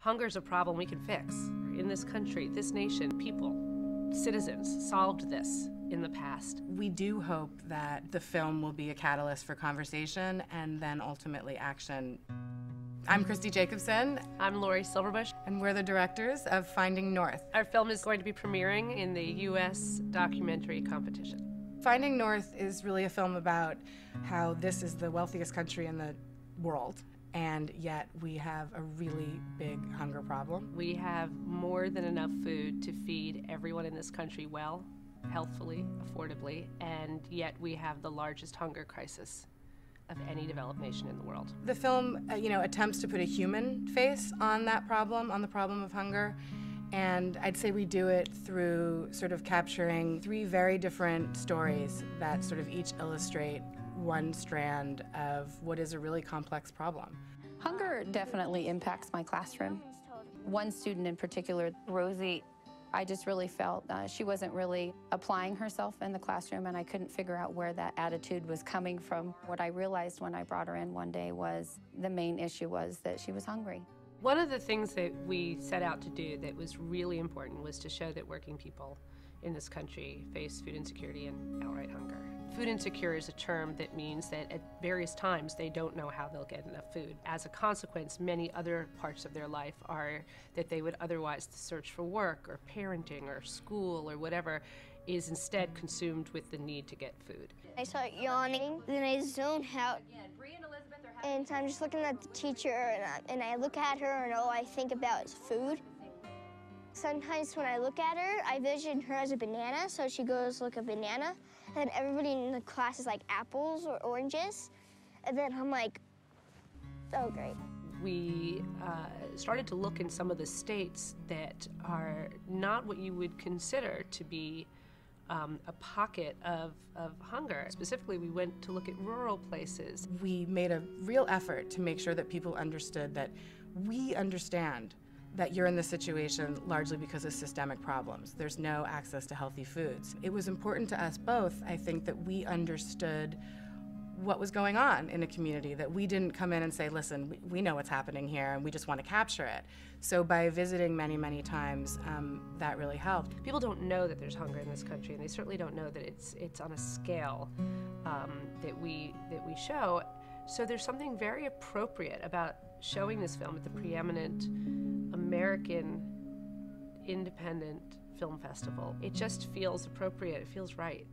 Hunger is a problem we can fix. In this country, this nation, people, citizens solved this in the past. We do hope that the film will be a catalyst for conversation and then ultimately action. I'm Kristi Jacobson. I'm Silverbush. And we're the directors of Finding North. Our film is going to be premiering in the U.S. documentary competition. Finding North is really a film about how this is the wealthiest country in the world, and yet we have a really big hunger problem. We have more than enough food to feed everyone in this country well, healthfully, affordably, and yet we have the largest hunger crisis of any developed nation in the world. The film, attempts to put a human face on that problem, on the problem of hunger, and I'd say we do it through sort of capturing three very different stories that sort of each illustrate one strand of what is a really complex problem. Hunger definitely impacts my classroom. One student in particular, Rosie, I just really felt she wasn't really applying herself in the classroom, and I couldn't figure out where that attitude was coming from. What I realized when I brought her in one day was the main issue was that she was hungry. One of the things that we set out to do that was really important was to show that working people in this country face food insecurity and outright hunger. Food insecure is a term that means that at various times they don't know how they'll get enough food. As a consequence, many other parts of their life are that they would otherwise search for work or parenting or school or whatever is instead consumed with the need to get food. I start yawning, then I zone out. And so I'm just looking at the teacher, and I look at her, and all I think about is food. Sometimes when I look at her, I vision her as a banana, so she goes look a banana, and then everybody in the class is like apples or oranges, and then I'm like, oh, great. We started to look in some of the states that are not what you would consider to be a pocket of hunger. Specifically, we went to look at rural places. We made a real effort to make sure that people understood that we understand that you're in this situation largely because of systemic problems. There's no access to healthy foods. It was important to us both, I think, that we understood what was going on in a community, that we didn't come in and say, listen, we know what's happening here and we just want to capture it. So by visiting many, many times, that really helped. People don't know that there's hunger in this country, and they certainly don't know that it's on a scale that we show. So there's something very appropriate about showing this film at the preeminent American independent film festival. It just feels appropriate, it feels right.